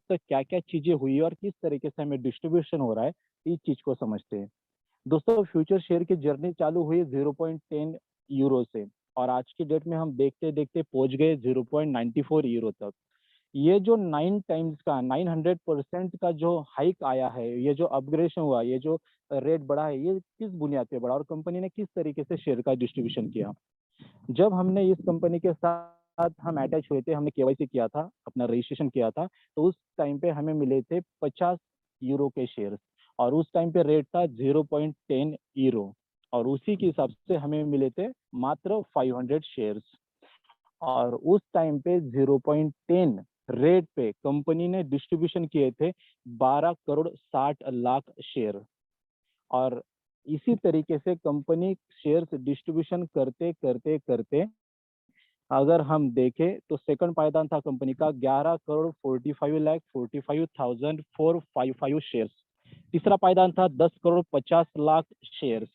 तक क्या क्या चीजें हुई और किस तरीके से हमें डिस्ट्रीब्यूशन हो रहा है, इस चीज को समझते हैं। दोस्तों, फ्यूचर शेयर की जर्नी चालू हुई 0.10 यूरो से, और आज की डेट में हम देखते देखते पहुंच गए 0.94 यूरो तक। ये जो 900% का जो हाइक आया है, ये जो अपग्रेडेशन हुआ, ये जो रेट बढ़ा है, ये किस बुनियाद पे बढ़ा और कंपनी ने किस तरीके से शेयर का डिस्ट्रीब्यूशन किया। जब हमने इस कंपनी के साथ हम अटैच हुए थे, हमने केवाईसी किया था, अपना रजिस्ट्रेशन किया था, तो उस टाइम पे हमें मिले थे 50 यूरो के शेयर, और उस टाइम पे रेट था 0.10 यूरो, और उसी के हिसाब से हमें मिले थे मात्र 500 शेयर्स। और उस टाइम पे 0.10 रेट पे कंपनी ने डिस्ट्रीब्यूशन किए थे 12 करोड़ 60 लाख शेयर। और इसी तरीके से कंपनी शेयर्स डिस्ट्रीब्यूशन करते करते करते, अगर हम देखें तो सेकंड पायदान था कंपनी का 11 करोड़ 45 लाख 45,455 शेयर्स। तीसरा पायदान था 10 करोड़ 50 लाख शेयर्स।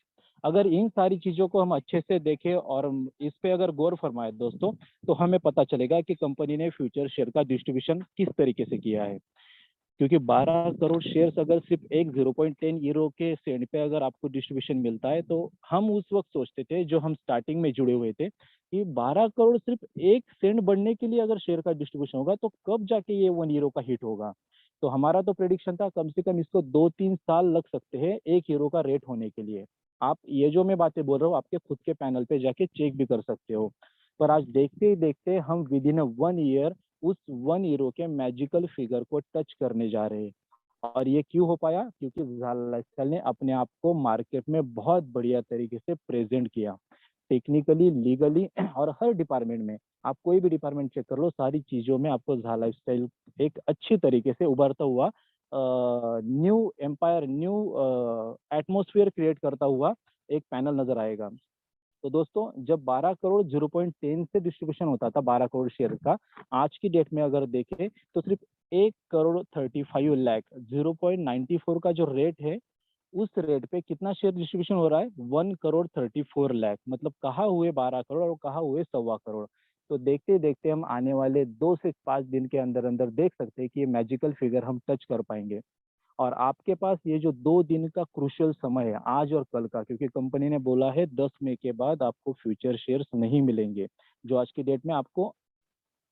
अगर इन सारी चीजों को हम अच्छे से देखें और इस पे अगर गौर फरमाए दोस्तों, तो हमें पता चलेगा कि कंपनी ने फ्यूचर शेयर का डिस्ट्रीब्यूशन किस तरीके से किया है। क्योंकि 12 करोड़ शेयर्स अगर सिर्फ एक 0.10 यूरो के सेंड पे अगर आपको डिस्ट्रीब्यूशन मिलता है, तो हम उस वक्त सोचते थे, जो हम स्टार्टिंग में जुड़े हुए थे, कि 12 करोड़ सिर्फ एक सेंड बढ़ने के लिए अगर शेयर का डिस्ट्रीब्यूशन होगा, तो कब जाके ये 1 यूरो का हिट होगा। तो हमारा तो प्रेडिक्शन था कम से कम इसको 2-3 साल लग सकते हैं 1 यूरो का रेट होने के लिए। आप ये जो मैं बातें बोल रहा हूँ, आपके खुद के पैनल पे जाके चेक भी कर सकते हो। पर आज देखते ही देखते हम विद इन 1 ईयर उस 1 यूरो के मैजिकल फिगर को टच करने जा रहे हैं। और ये क्यों हो पाया? क्योंकि ज़ाला लाइफस्टाइल ने अपने आप को मार्केट में बहुत बढ़िया तरीके से प्रेजेंट किया, टेक्निकली, लीगली और हर डिपार्टमेंट में। आप कोई भी डिपार्टमेंट चेक कर लो, सारी चीज़ों में आपको ज़ाला लाइफस्टाइल एक अच्छी तरीके से उभरता हुआ, new empire, new atmosphere create करता हुआ एक पैनल नजर आएगा। तो दोस्तों, जब 12 करोड़ 0.10 से डिस्ट्रीब्यूशन होता था 12 करोड़ शेयर का, आज की डेट में अगर देखें तो सिर्फ 1 करोड़ 35 लाख 0.94 का जो रेट है, उस रेट पे कितना शेयर डिस्ट्रीब्यूशन हो रहा है? 1 करोड़ 34 लाख। मतलब कहाँ हुए 12 करोड़ और कहाँ हुए 1.25 करोड़। तो देखते देखते हम आने वाले 2 से 5 दिन के अंदर अंदर देख सकते हैं कि ये मैजिकल फिगर हम टच कर पाएंगे। और आपके पास ये जो 2 दिन का क्रूशियल समय है, आज और कल का, क्योंकि कंपनी ने बोला है 10 मई के बाद आपको फ्यूचर शेयर्स नहीं मिलेंगे, जो आज की डेट में आपको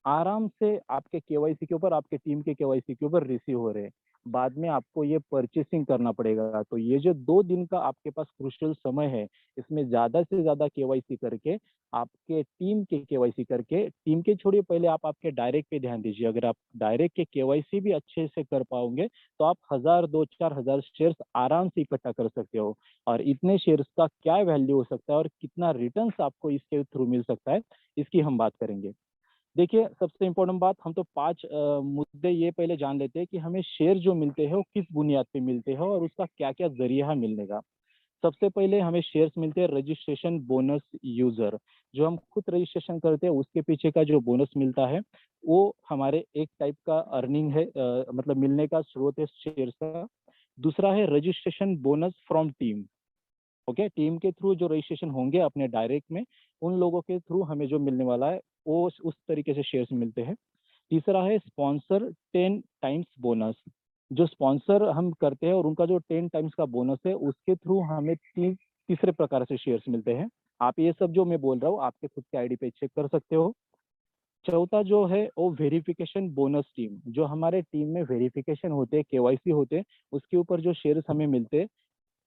आराम से आपके केवाईसी के ऊपर, आपके टीम के केवाईसी के ऊपर रिसीव हो रहे हैं। बाद में आपको ये परचेसिंग करना पड़ेगा। तो ये जो 2 दिन का आपके पास क्रूशियल समय है, इसमें ज्यादा से ज्यादा केवाईसी करके, आपके टीम के केवाईसी करके, टीम के छोड़िए, पहले आप आपके डायरेक्ट पे ध्यान दीजिए। अगर आप डायरेक्ट के केवाईसी भी अच्छे से कर पाओगे, तो आप 1,000, 2,000, 4,000 शेयर्स आराम से इकट्ठा कर सकते हो। और इतने शेयर्स का क्या वैल्यू हो सकता है और कितना रिटर्न्स आपको इसके थ्रू मिल सकता है, इसकी हम बात करेंगे। देखिए, सबसे इम्पोर्टेंट बात, हम तो 5 मुद्दे ये पहले जान लेते हैं कि हमें शेयर जो मिलते हैं वो किस बुनियाद पे मिलते हैं और उसका क्या क्या जरिया है मिलने का। सबसे पहले हमें शेयर्स मिलते हैं रजिस्ट्रेशन बोनस यूजर। जो हम खुद रजिस्ट्रेशन करते हैं, उसके पीछे का जो बोनस मिलता है, वो हमारे एक टाइप का अर्निंग है, मतलब मिलने का स्रोत है शेयर्स का। दूसरा है registration bonus from team. Okay, team के थ्रू जो रजिस्ट्रेशन होंगे अपने डायरेक्ट में, उन लोगों के थ्रू हमें जो मिलने वाला है, वो उस तरीके से शेयर्स मिलते हैं। तीसरा है स्पॉन्सर 10 टाइम्स बोनस। जो स्पॉन्सर हम करते हैं और उनका जो 10 टाइम्स का बोनस है, उसके थ्रू हमें तीसरे प्रकार से शेयर्स मिलते हैं। आप ये सब जो मैं बोल रहा हूँ आपके खुद के आईडी पे चेक कर सकते हो। चौथा जो है वो वेरिफिकेशन बोनस टीम। जो हमारे टीम में वेरिफिकेशन होते हैं, केवाईसी होते हैं, उसके ऊपर जो शेयर्स हमें मिलते हैं,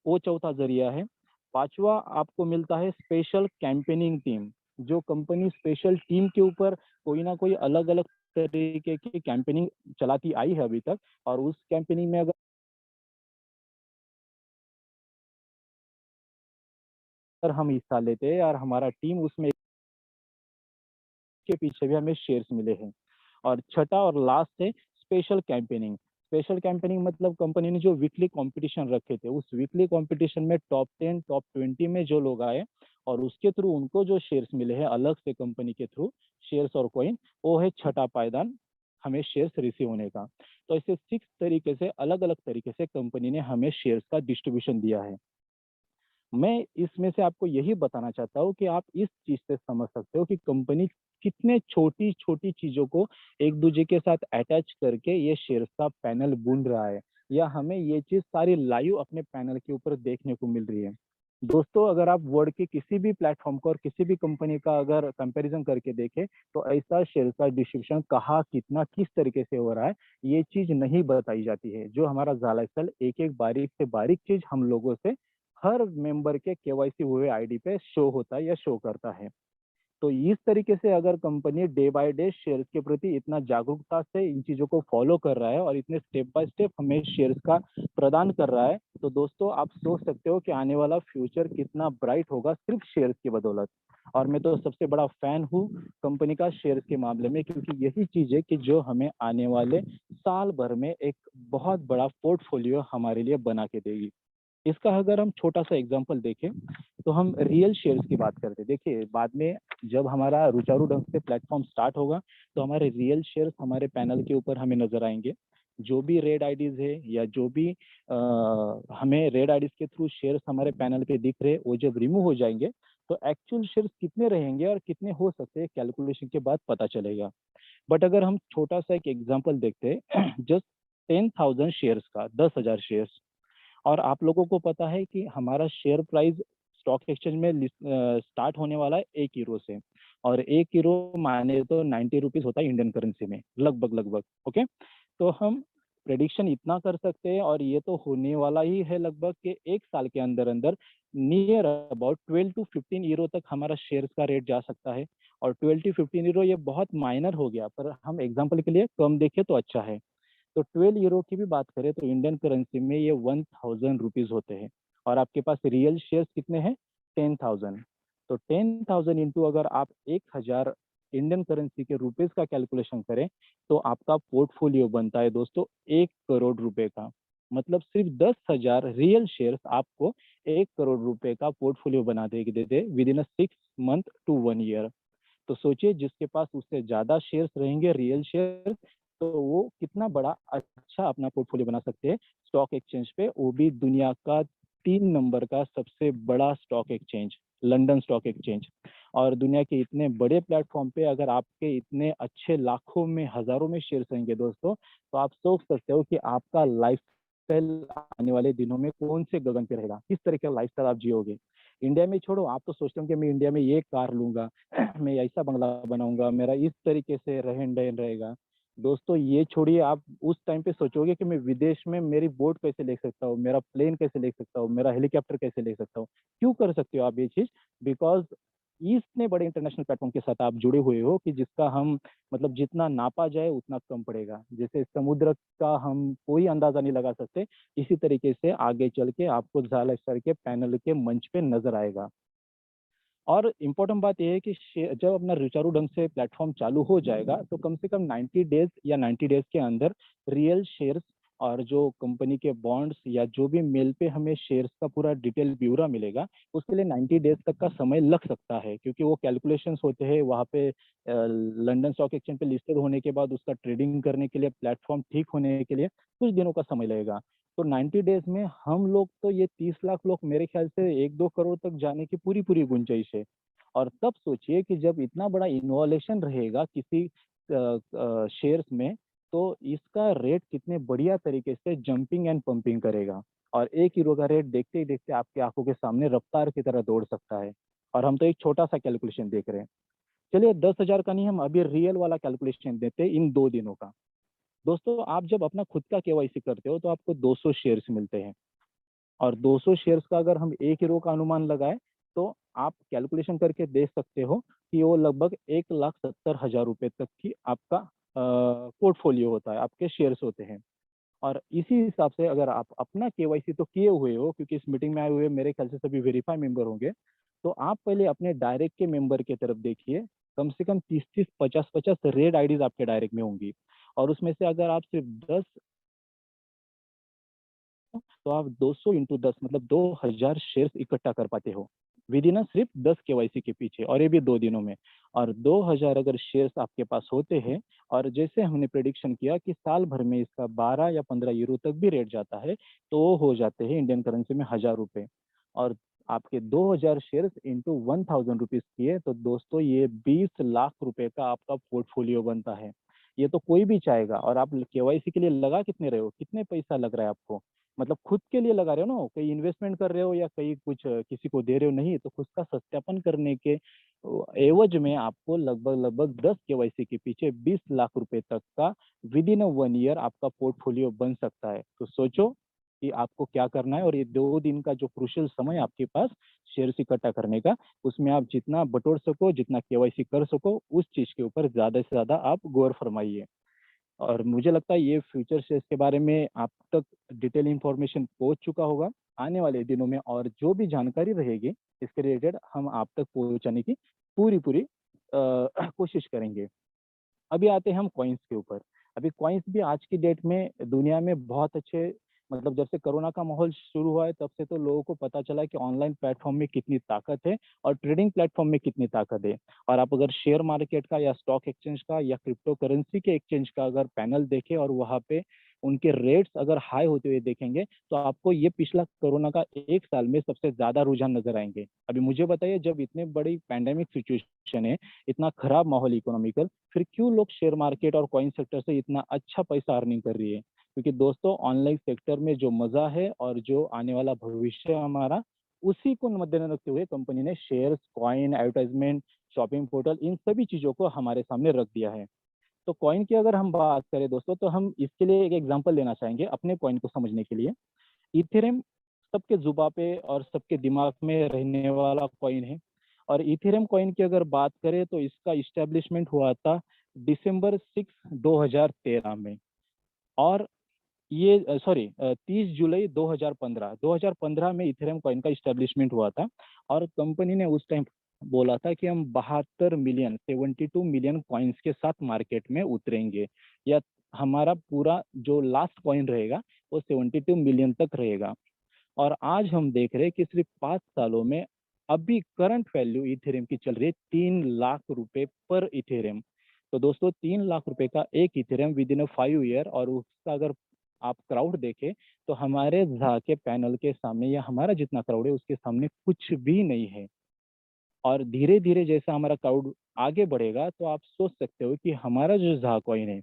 वो चौथा जरिया है। पांचवा आपको मिलता है स्पेशल कैंपेनिंग टीम। जो कंपनी स्पेशल टीम के ऊपर कोई ना कोई अलग अलग तरीके की कैंपेनिंग चलाती आई है अभी तक, और उस कैंपेनिंग में अगर हम हिस्सा लेते हैं और हमारा टीम उसमें, के पीछे भी हमें शेयर्स मिले हैं। और छठा और लास्ट है स्पेशल कैंपेनिंग। स्पेशल कैंपेनिंग मतलब कंपनी ने जो वीकली कंपटीशन रखे थे, उस वीकली कंपटीशन में टॉप 10 टॉप 20 में जो लोग आए, और उसके थ्रू उनको जो शेयर्स मिले हैं अलग से कंपनी के थ्रू, शेयर्स और कॉइन, वो है छठा पायदान हमें शेयर्स रिसीव होने का। तो ऐसे 6 तरीके से, अलग अलग तरीके से कंपनी ने हमें शेयर्स का डिस्ट्रीब्यूशन दिया है। मैं इसमें से आपको यही बताना चाहता हूँ कि आप इस चीज से समझ सकते हो कि कंपनी कितने छोटी छोटी चीजों को एक दूसरे के साथ अटैच करके ये शेयर्स का पैनल बुन रहा है, या हमें ये चीज सारी लाइव अपने पैनल के ऊपर देखने को मिल रही है। दोस्तों, अगर आप वर्ल्ड के किसी भी प्लेटफॉर्म को और किसी भी कंपनी का अगर कंपैरिजन करके देखें, तो ऐसा शेयर का डिस्ट्रीब्यूशन कहाँ कितना किस तरीके से हो रहा है, ये चीज नहीं बताई जाती है। जो हमारा जालाक्सल एक एक बारीक से बारीक चीज हम लोगों से हर मेंबर के केवाईसी हुए आईडी पे शो होता है या शो करता है। तो इस तरीके से अगर company day by day shares के प्रति इतना जागरूकता से इन चीजों को फॉलो कर रहा है और इतने स्टेप बाय स्टेप हमें शेयर्स का प्रदान कर रहा है, तो दोस्तों आप सोच सकते हो कि आने वाला फ्यूचर कितना ब्राइट होगा सिर्फ शेयर्स की बदौलत। और मैं तो सबसे बड़ा फैन हूँ कंपनी का शेयर्स के मामले में, क्योंकि यही चीज है कि जो हमें आने वाले साल भर में एक बहुत बड़ा पोर्टफोलियो हमारे लिए बना के देगी। इसका अगर हम छोटा सा एग्जांपल देखें, तो हम रियल शेयर्स की बात करते हैं। देखिए, बाद में जब हमारा रुचारू ढंग से प्लेटफॉर्म स्टार्ट होगा, तो हमारे रियल शेयर्स हमारे पैनल के ऊपर हमें नजर आएंगे। जो भी रेड आईडीज है या जो भी हमें रेड आईडीज के थ्रू शेयर्स हमारे पैनल पे दिख रहे, वो जब रिमूव हो जाएंगे, तो एक्चुअल शेयर्स कितने रहेंगे और कितने हो सकते हैं, कैलकुलेशन के बाद पता चलेगा। बट अगर हम छोटा सा एक एग्जाम्पल देखते हैं, जस्ट 10,000 शेयर्स का, 10,000 शेयर्स, और आप लोगों को पता है कि हमारा शेयर प्राइस स्टॉक एक्सचेंज में स्टार्ट होने वाला है 1 यूरो से, और 1 यूरो माने तो 90 रुपीज होता है इंडियन करेंसी में, लगभग लगभग। ओके, तो हम प्रेडिक्शन इतना कर सकते हैं, और ये तो होने वाला ही है लगभग कि 1 साल के अंदर अंदर नियर अबाउट 12 to 15 यूरो तक हमारा शेयर्स का रेट जा सकता है। और 12 to 15 यूरो ये बहुत माइनर हो गया, पर हम एग्जाम्पल के लिए कम देखें तो अच्छा है। तो 12 यूरो की भी बात करें तो इंडियन करेंसी में ये 1,000 रुपीज होते हैं, और आपके पास रियल शेयर्स कितने हैं, 10,000। तो 10,000 इंटू अगर आप 1,000 इंडियन करेंसी के रुपीज का कैलकुलेशन करें, तो आपका पोर्टफोलियो बनता है दोस्तों 1 करोड़ रुपए का। मतलब सिर्फ 10,000 रियल शेयर्स आपको 1 करोड़ रुपए का पोर्टफोलियो बना देते with in 6 month to 1 year. तो सोचिए, जिसके पास उससे ज्यादा शेयर्स रहेंगे रियल शेयर्स, तो वो कितना बड़ा अच्छा अपना पोर्टफोलियो बना सकते हैं स्टॉक एक्सचेंज पे, वो भी दुनिया का 3 नंबर का सबसे बड़ा stock exchange, London stock exchange. और दुनिया के इतने बड़े प्लेटफॉर्म पे अगर आपके इतने अच्छे लाखों में हजारों में शेयर्स रहेंगे दोस्तों, तो आप सोच सकते हो कि आपका लाइफ स्टाइल आने वाले दिनों में कौन से गगन पे रहेगा, किस तरह का लाइफ स्टाइल आप जियोगे। इंडिया में छोड़ो, आप तो सोचते हो कि मैं इंडिया में ये कार लूंगा, मैं ऐसा बंगला बनाऊंगा, मेरा इस तरीके से रहन सहन रहेगा। दोस्तों ये छोड़िए, आप उस टाइम पे सोचोगे कि मैं विदेश में मेरी बोट कैसे ले सकता हूँ, मेरा प्लेन कैसे ले सकता हूँ, मेरा हेलीकॉप्टर कैसे ले सकता हूँ। क्यों कर सकते हो आप ये चीज? बिकॉज इतने बड़े इंटरनेशनल प्लेटफॉर्म के साथ आप जुड़े हुए हो कि जिसका हम मतलब जितना नापा जाए उतना कम पड़ेगा। जैसे समुद्र का हम कोई अंदाजा नहीं लगा सकते, इसी तरीके से आगे चल के आपको झाला सर के पैनल के मंच पे नजर आएगा। और इम्पोर्टेंट बात यह है कि जब अपना रुचारू ढंग से प्लेटफॉर्म चालू हो जाएगा, तो कम से कम 90 डेज या 90 डेज के अंदर रियल शेयर्स और जो कंपनी के बॉन्ड्स या जो भी मेल पे हमें शेयर्स का पूरा डिटेल ब्यौरा मिलेगा, उसके लिए 90 डेज तक का समय लग सकता है, क्योंकि वो कैलकुलेशंस होते हैं वहाँ पे लंदन स्टॉक एक्सचेंज पे लिस्टेड होने के बाद उसका ट्रेडिंग करने के लिए प्लेटफॉर्म ठीक होने के लिए कुछ दिनों का समय लगेगा। तो 90 डेज में हम लोग तो ये 30 लाख लोग मेरे ख्याल से 1-2 करोड़ तक जाने की पूरी पूरी गुंजाइश है। और तब सोचिए कि जब इतना बड़ा इन्वॉल्यूशन रहेगा किसी शेयर्स में, तो इसका रेट कितने बढ़िया तरीके से जंपिंग एंड पंपिंग करेगा। और 1 यूरो का रेट देखते ही देखते आपकी आंखों के सामने रफ्तार की तरह दौड़ सकता है। और हम तो एक छोटा सा कैलकुलेशन देख रहे हैं। चलिए 10,000 का नहीं, हम अभी रियल वाला कैलकुलेशन देते हैं इन 2 दिनों का। दोस्तों, आप जब अपना खुद का केवाईसी करते हो तो आपको 200 शेयर्स मिलते हैं, और 200 शेयर्स का अगर हम 1 यूरो का अनुमान लगाए, तो आप कैलकुलेशन करके देख सकते हो कि वो लगभग 1,70,000 रुपए तक की आपका पोर्टफोलियो होता है, आपके शेयर्स होते हैं। और इसी हिसाब से अगर आप अपना केवाईसी तो किए हुए हो, क्योंकि इस मीटिंग में आए हुए मेरे ख्याल से सभी वेरीफाई मेंबर होंगे, तो आप पहले अपने डायरेक्ट के मेंबर की तरफ देखिए। कम से कम 30-30, 50-50 रेड आईडीज आपके डायरेक्ट में होंगी, और उसमें से अगर आप सिर्फ 10, तो आप 200 इंटू 10 मतलब 2,000 शेयर्स इकट्ठा कर पाते हो विद इन सिर्फ 10 केवाईसी के पीछे, और ये भी 2 दिनों में। और 2,000 अगर शेयर्स आपके पास होते हैं, और जैसे हमने प्रेडिक्शन किया कि साल भर में इसका 12 या 15 यूरो तक भी रेट जाता है, तो वो हो जाते हैं इंडियन करेंसी में 1,000 रुपए। और आपके 2000 शेयर्स इंटू 1000 रुपीज किए तो दोस्तों ये 20 लाख रुपए का आपका पोर्टफोलियो बनता है। ये तो कोई भी चाहेगा। और आप केवाईसी के लिए लगा कितने रहे हो, कितने पैसा लग रहा है आपको, मतलब खुद के लिए लगा रहे हो ना, कहीं इन्वेस्टमेंट कर रहे हो या कहीं कुछ किसी को दे रहे हो, नहीं, तो खुद का सत्यापन करने के एवज में आपको लगभग लगभग 10 केवाईसी के पीछे 20 लाख रुपए तक का विद इन 1 ईयर आपका पोर्टफोलियो बन सकता है। तो सोचो कि आपको क्या करना है, और ये 2 दिन का जो क्रुशियल समय आपके पास शेयर्स इकट्ठा करने का, उसमें आप जितना बटोर सको, जितना केवाईसी कर सको, उस चीज के ऊपर ज्यादा से ज्यादा आप गौर फरमाइए। और मुझे लगता है ये फ्यूचर शेयर्स के बारे में आप तक डिटेल इंफॉर्मेशन पहुंच चुका होगा। आने वाले दिनों में और जो भी जानकारी रहेगी इसके रिलेटेड हम आप तक पहुंचाने की पूरी पूरी कोशिश करेंगे। अभी आते हैं हम कॉइन्स के ऊपर। अभी कॉइन्स भी आज की डेट में दुनिया में बहुत अच्छे, मतलब जब से कोरोना का माहौल शुरू हुआ है तब से तो लोगों को पता चला कि ऑनलाइन प्लेटफॉर्म में कितनी ताकत है और ट्रेडिंग प्लेटफॉर्म में कितनी ताकत है। और आप अगर शेयर मार्केट का या स्टॉक एक्सचेंज का या क्रिप्टो करेंसी के एक्सचेंज का अगर पैनल देखें और वहाँ पे उनके रेट्स अगर हाई होते हुए देखेंगे तो आपको ये पिछला कोरोना का 1 साल में सबसे ज्यादा रुझान नजर आएंगे। अभी मुझे बताइए, जब इतने बड़ी पैंडेमिक सिचुएशन है, इतना खराब माहौल इकोनॉमिकल, फिर क्यों लोग शेयर मार्केट और कॉइन सेक्टर से इतना अच्छा पैसा अर्निंग कर रही है? क्योंकि दोस्तों ऑनलाइन सेक्टर में जो मजा है और जो आने वाला भविष्य है हमारा, उसी को मद्देनजर रखते हुए कंपनी ने shares, coin, advertisement, shopping portal, इन सभी चीजों को हमारे सामने रख दिया है। तो कॉइन की अगर हम बात करें दोस्तों, तो हम इसके लिए एक एग्जांपल लेना चाहेंगे अपने कॉइन को समझने के लिए। इथेरियम सबके जुबा पे और सबके दिमाग में रहने वाला कॉइन है। और इथेरियम कॉइन की अगर बात करें तो इसका इस्टेब्लिशमेंट हुआ था दिसंबर 6 2013 में। और ये 30 जुलाई 2015 में इथेरियम कॉइन का इस्टेब्लिशमेंट हुआ था। और कंपनी ने उस टाइम बोला था कि हम 72 मिलियन कॉइन्स के साथ मार्केट में उतरेंगे, या हमारा पूरा जो लास्ट कॉइन रहेगा वो 72 मिलियन तक रहेगा। और आज हम देख रहे हैं कि सिर्फ 5 सालों में अभी करंट वैल्यू इथेरियम की चल रही है 3 लाख रुपए पर इथेरियम। तो दोस्तों 3 लाख रुपए का एक इथेरियम विद इन 5 ईयर, और उसका अगर आप क्राउड देखें तो हमारे ZA के पैनल के सामने या हमारा जितना क्राउड है उसके सामने कुछ भी नहीं है। और धीरे धीरे जैसा हमारा क्राउड आगे बढ़ेगा तो आप सोच सकते हो कि हमारा जो ZA कॉइन है,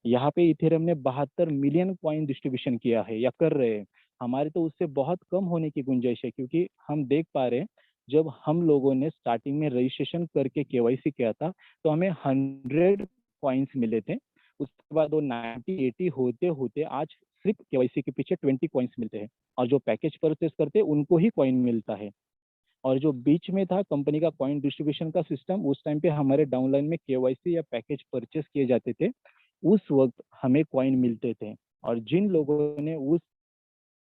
यहाँ पे इथेरियम ने 72 मिलियन कॉइन डिस्ट्रीब्यूशन किया है या कर रहे हैं। हमारे तो उससे बहुत कम होने की गुंजाइश है, क्योंकि हम देख पा रहे हैं जब हम लोगों ने स्टार्टिंग में रजिस्ट्रेशन करके केवाईसी किया था तो हमें 100 कॉइन्स मिले थे। उसके बाद वो 90-80 होते होते आज सिर्फ केवाईसी के पीछे 20 कॉइन्स मिलते हैं। और जो पैकेज परचेस करते हैं उनको ही कॉइन मिलता है। और जो बीच में था कंपनी का कॉइन डिस्ट्रीब्यूशन का सिस्टम, उस टाइम पे हमारे डाउनलाइन में केवाईसी या पैकेज परचेस किए जाते थे, उस वक्त हमें कॉइन मिलते थे। और जिन लोगों ने उस